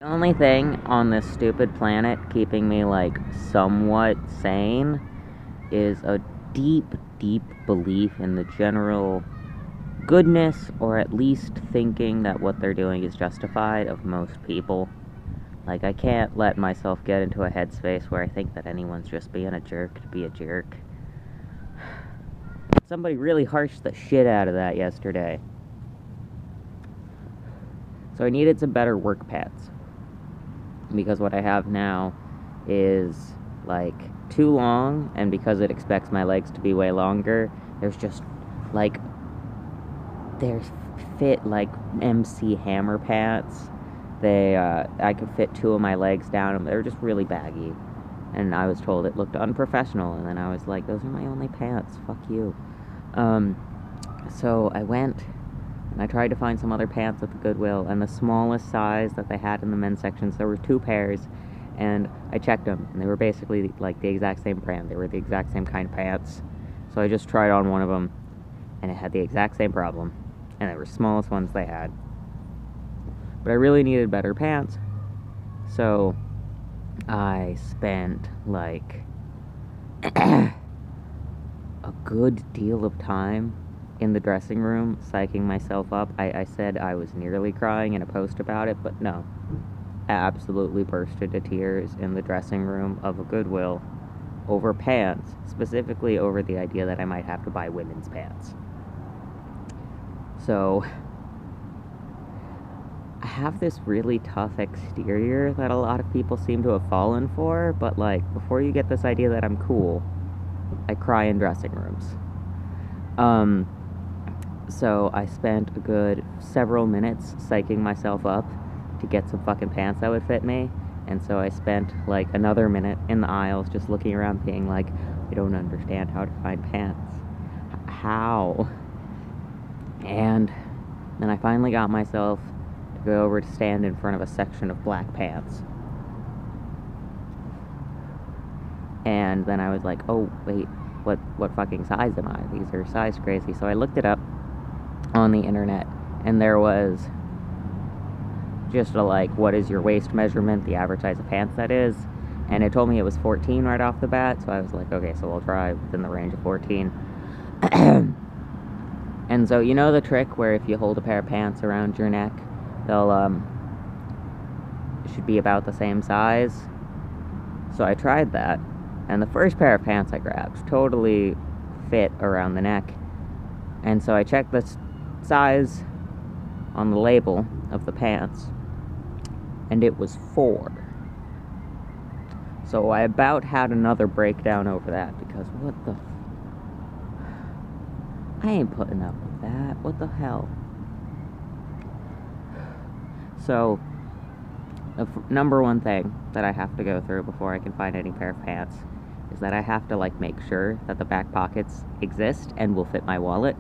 The only thing on this stupid planet keeping me, like, somewhat sane is a deep, deep belief in the general goodness, or at least thinking that what they're doing is justified, of most people. Like, I can't let myself get into a headspace where I think that anyone's just being a jerk to be a jerk. Somebody really harshed the shit out of that yesterday. So I needed some better work pants. Because what I have now is, like, too long, and because it expects my legs to be way longer, there's just, like, they're fit like MC Hammer pants. I could fit two of my legs down them. They're just really baggy. And I was told it looked unprofessional, and then I was like, those are my only pants, fuck you. So I went, and I tried to find some other pants at the Goodwill, and the smallest size that they had in the men's sections, there were 2 pairs, and I checked them, and they were basically, like, the exact same brand. They were the exact same kind of pants. So I just tried on one of them, and it had the exact same problem, and they were the smallest ones they had. But I really needed better pants, so I spent, like, a good deal of time in the dressing room psyching myself up. I said I was nearly crying in a post about it, but no. I absolutely burst into tears in the dressing room of a Goodwill over pants, specifically over the idea that I might have to buy women's pants. So I have this really tough exterior that a lot of people seem to have fallen for, but, like, before you get this idea that I'm cool, I cry in dressing rooms. So I spent a good several minutes psyching myself up to get some fucking pants that would fit me, and so I spent, like, another minute in the aisles just looking around being like, I don't understand how to find pants. How? And then I finally got myself to go over to stand in front of a section of black pants. And then I was like, oh, wait, what fucking size am I? These are size crazy. So I looked it up on the internet, and there was just a, like, what is your waist measurement, the average size of pants that is, and it told me it was 14 right off the bat, so I was like, okay, so we'll try within the range of 14. And so, you know the trick where if you hold a pair of pants around your neck, they'll, should be about the same size? So I tried that, and the first pair of pants I grabbed totally fit around the neck, and so I checked the size on the label of the pants, and it was 4. So I about had another breakdown over that, because what the... I ain't putting up with that. What the hell? So, the number one thing that I have to go through before I can find any pair of pants is that I have to, like, make sure that the back pockets exist and will fit my wallet.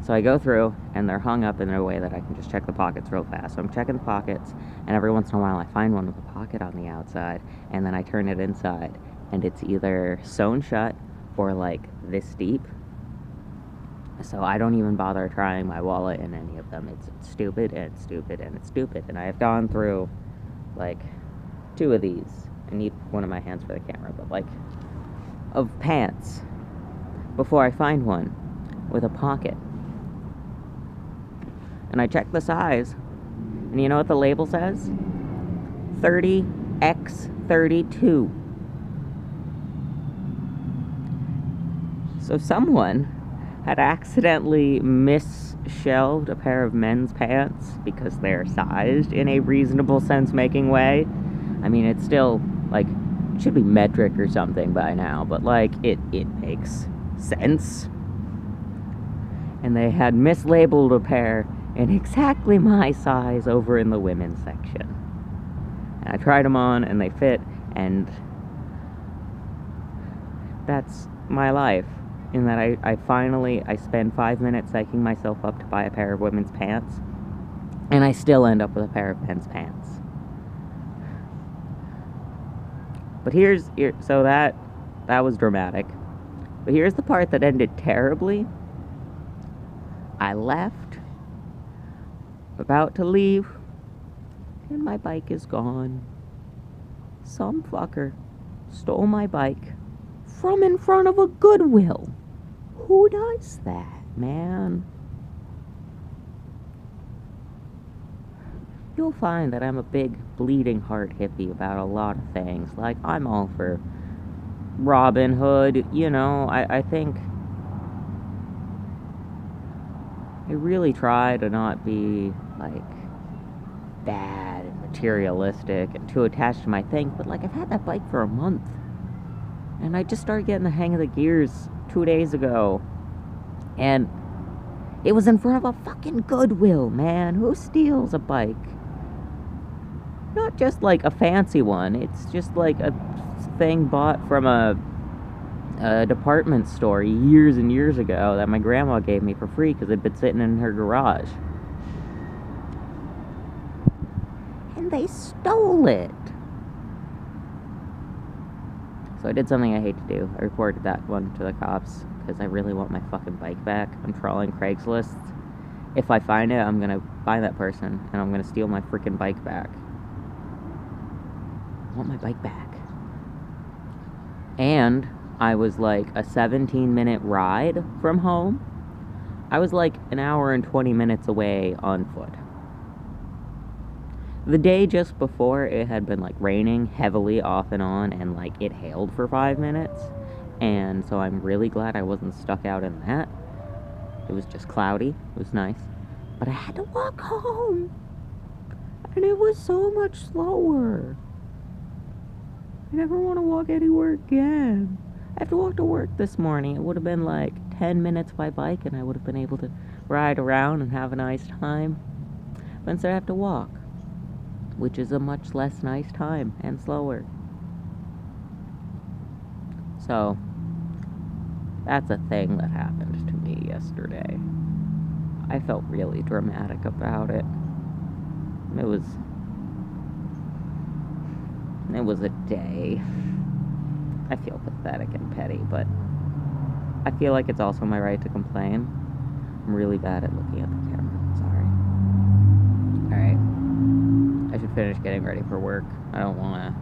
So I go through, and they're hung up in a way that I can just check the pockets real fast. So I'm checking the pockets, and every once in a while I find one with a pocket on the outside, and then I turn it inside, and it's either sewn shut or, like, this deep. So I don't even bother trying my wallet in any of them. It's stupid, and it's stupid, and it's stupid. And I have gone through, like, 2 of these. I need one of my hands for the camera, but, like, of pants before I find one with a pocket. And I check the size, and you know what the label says? 30x32. So someone had accidentally misshelved a pair of men's pants because they're sized in a reasonable sense-making way. I mean, it's still, like, it should be metric or something by now, but, like, it makes sense. And they had mislabeled a pair in exactly my size over in the women's section. And I tried them on, and they fit, and that's my life. In that I finally spend 5 minutes psyching myself up to buy a pair of women's pants, and I still end up with a pair of men's pants. But so that was dramatic. But here's the part that ended terribly. I left, about to leave, and my bike is gone. Some fucker stole my bike from in front of a Goodwill. Who does that, man? You'll find that I'm a big bleeding heart hippie about a lot of things. Like, I'm all for Robin Hood, you know. I think I really try to not be, like, bad and materialistic and too attached to my thing, but, like, I've had that bike for a month. And I just started getting the hang of the gears 2 days ago. And it was in front of a fucking Goodwill, man. Who steals a bike? Not just, like, a fancy one. It's just, like, a thing bought from a department store years and years ago that my grandma gave me for free because it'd been sitting in her garage. And they stole it. So I did something I hate to do. I reported that one to the cops because I really want my fucking bike back. I'm trawling Craigslist. If I find it, I'm gonna find that person and I'm gonna steal my freaking bike back. I want my bike back. And I was like a 17-minute ride from home. I was like an hour and 20 minutes away on foot. The day just before, it had been like raining heavily off and on, and like it hailed for 5 minutes. And so I'm really glad I wasn't stuck out in that. It was just cloudy. It was nice. But I had to walk home. And it was so much slower. I never want to walk anywhere again. I have to walk to work this morning. It would have been like 10 minutes by bike, and I would have been able to ride around and have a nice time. But instead I have to walk, which is a much less nice time and slower. So, that's a thing that happened to me yesterday. I felt really dramatic about it. It was a day. I feel pathetic and petty, but I feel like it's also my right to complain. I'm really bad at looking at the camera. Sorry. Alright. I should finish getting ready for work. I don't want to